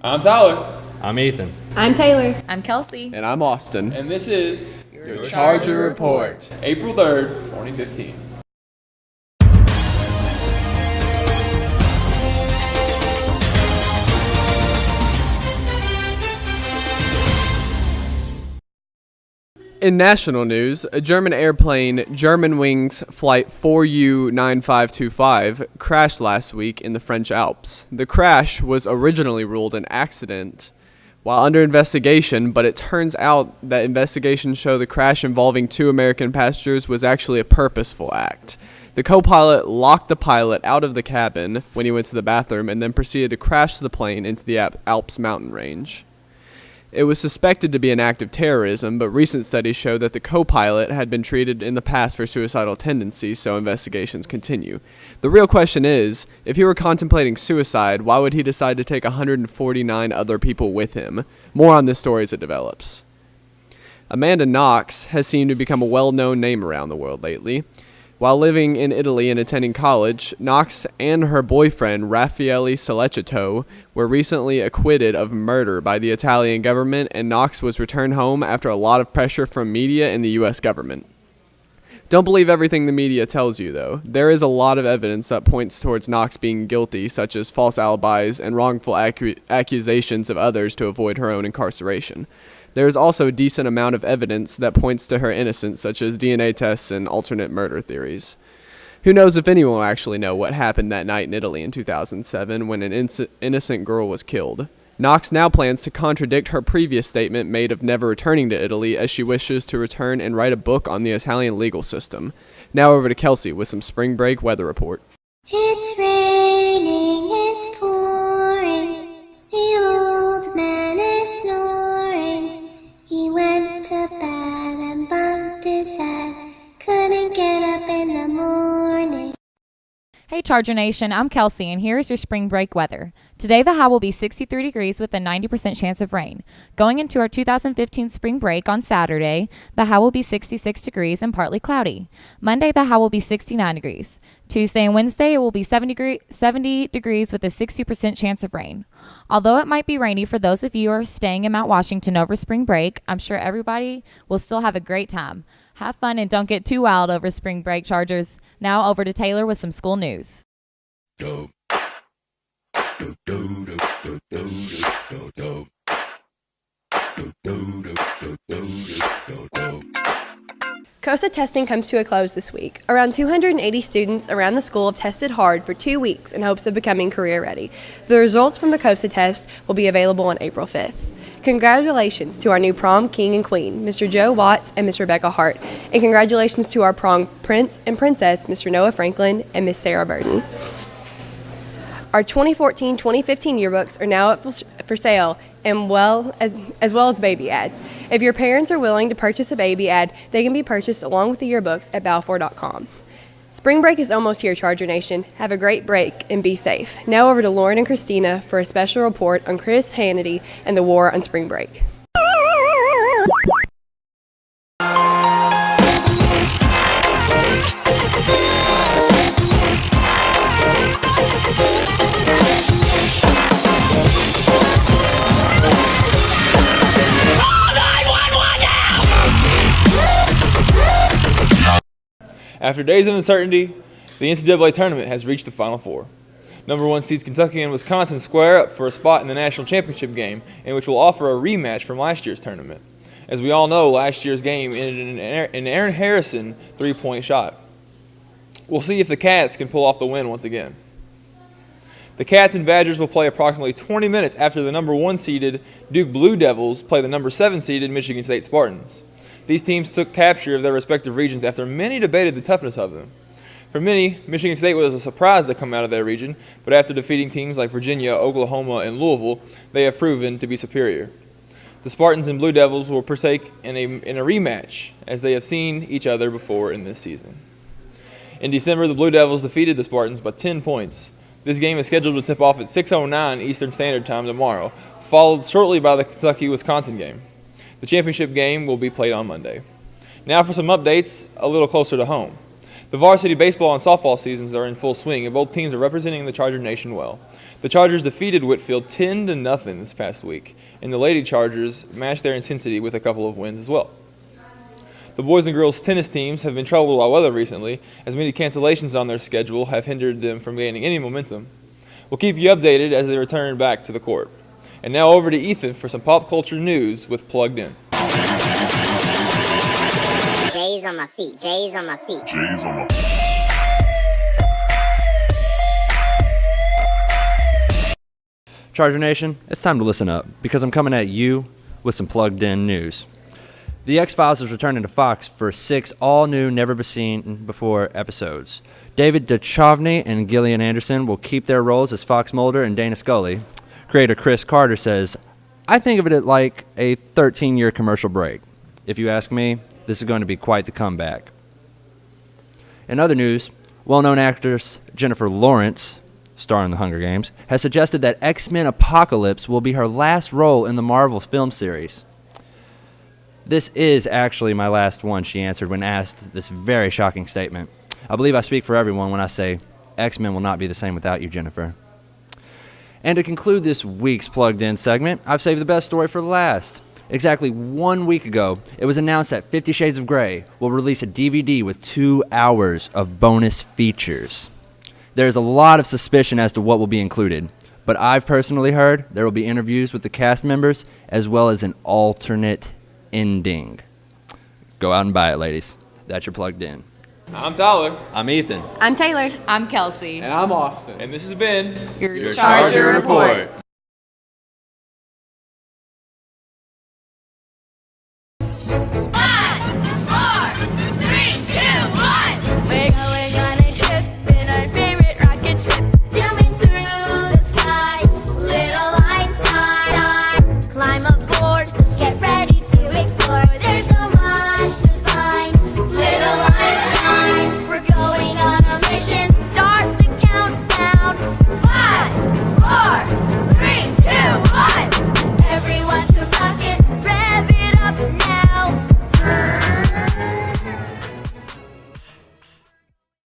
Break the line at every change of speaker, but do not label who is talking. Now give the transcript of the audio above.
I'm Tyler.
I'm Ethan.
I'm Taylor.
I'm Kelsey.
And I'm Austin.
And this is
Your Charger Report.
April 3rd, 2015.
In national news, a German airplane, Germanwings Flight 4U9525, crashed last week in the French Alps. The crash was originally ruled an accident while under investigation, but it turns out that investigations show the crash involving two American passengers was actually a purposeful act. The co-pilot locked the pilot out of the cabin when he went to the bathroom and then proceeded to crash the plane into the Alps mountain range. It was suspected to be an act of terrorism, but recent studies show that the co-pilot had been treated in the past for suicidal tendencies, so investigations continue. The real question is, if he were contemplating suicide, why would he decide to take 149 other people with him? More on this story as it develops. Amanda Knox has seemed to become a well-known name around the world lately. While living in Italy and attending college, Knox and her boyfriend, Raffaele Sollecito, were recently acquitted of murder by the Italian government, and Knox was returned home after a lot of pressure from media and the U.S. government. Don't believe everything the media tells you, though. There is a lot of evidence that points towards Knox being guilty, such as false alibis and wrongful accusations of others to avoid her own incarceration. There is also a decent amount of evidence that points to her innocence, such as DNA tests and alternate murder theories. Who knows if anyone will actually know what happened that night in Italy in 2007 when an innocent girl was killed. Knox now plans to contradict her previous statement made of never returning to Italy, as she wishes to return and write a book on the Italian legal system. Now over to Kelsey with some spring break weather report.
It's raining, it's pouring, the old man is snoring. He went to bed and bumped his head, couldn't get up in the morning.
Hey Charger Nation, I'm Kelsey, and here's your spring break weather. Today the high will be 63 degrees with a 90% chance of rain. Going into our 2015 spring break on Saturday, the high will be 66 degrees and partly cloudy. Monday the high will be 69 degrees. Tuesday and Wednesday it will be 70 degrees with a 60% chance of rain. Although it might be rainy for those of you who are staying in Mount Washington over spring break, I'm sure everybody will still have a great time. Have fun and don't get too wild over spring break, Chargers. Now over to Taylor with some school news.
COSA testing comes to a close this week. Around 280 students around the school have tested hard for 2 weeks in hopes of becoming career ready. The results from the COSA test will be available on April 5th. Congratulations to our new prom king and queen, Mr. Joe Watts and Miss Rebecca Hart, and congratulations to our prom prince and princess, Mr. Noah Franklin and Miss Sarah Burton. Our 2014-2015 yearbooks are now up for sale, and as well as baby ads. If your parents are willing to purchase a baby ad, they can be purchased along with the yearbooks at balfour.com. Spring break is almost here, Charger Nation. Have a great break and be safe. Now over to Lauren and Christina for a special report on Chris Hannity and the war on spring break.
After days of uncertainty, the NCAA tournament has reached the Final Four. Number 1 seeds Kentucky and Wisconsin square up for a spot in the national championship game, in which will offer a rematch from last year's tournament. As we all know, last year's game ended in an Aaron Harrison three-point shot. We'll see if the Cats can pull off the win once again. The Cats and Badgers will play approximately 20 minutes after the number 1 seeded Duke Blue Devils play the number 7 seeded Michigan State Spartans. These teams took capture of their respective regions after many debated the toughness of them. For many, Michigan State was a surprise to come out of their region, but after defeating teams like Virginia, Oklahoma, and Louisville, they have proven to be superior. The Spartans and Blue Devils will partake in a rematch, as they have seen each other before in this season. In December, the Blue Devils defeated the Spartans by 10 points. This game is scheduled to tip off at 6:09 Eastern Standard Time tomorrow, followed shortly by the Kentucky-Wisconsin game. The championship game will be played on Monday. Now for some updates a little closer to home. The varsity baseball and softball seasons are in full swing, and both teams are representing the Charger Nation well. The Chargers defeated Whitfield 10-0 this past week, and the Lady Chargers matched their intensity with a couple of wins as well. The boys and girls tennis teams have been troubled by weather recently, as many cancellations on their schedule have hindered them from gaining any momentum. We'll keep you updated as they return back to the court. And now over to Ethan for some pop culture news with Plugged In.
J's on my feet, J's on my feet.
J's on my feet.
Charger Nation, it's time to listen up because I'm coming at you with some plugged-in news. The X-Files is returning to Fox for 6 all-new, never-seen-before episodes. David Duchovny and Gillian Anderson will keep their roles as Fox Mulder and Dana Scully. Creator Chris Carter says, "I think of it like a 13-year commercial break. If you ask me, this is going to be quite the comeback." In other news, well-known actress Jennifer Lawrence, star in The Hunger Games, has suggested that X-Men Apocalypse will be her last role in the Marvel film series. "This is actually my last one," she answered when asked this very shocking statement. "I believe I speak for everyone when I say X-Men will not be the same without you, Jennifer." And to conclude this week's Plugged In segment, I've saved the best story for last. Exactly 1 week ago, it was announced that 50 Shades of Grey will release a DVD with 2 hours of bonus features. There's a lot of suspicion as to what will be included, but I've personally heard there will be interviews with the cast members as well as an alternate ending. Go out and buy it, ladies. That's your Plugged In.
I'm Tyler.
I'm Ethan.
I'm Taylor.
I'm Kelsey.
And I'm Austin.
And this has been
Your
Charger Report.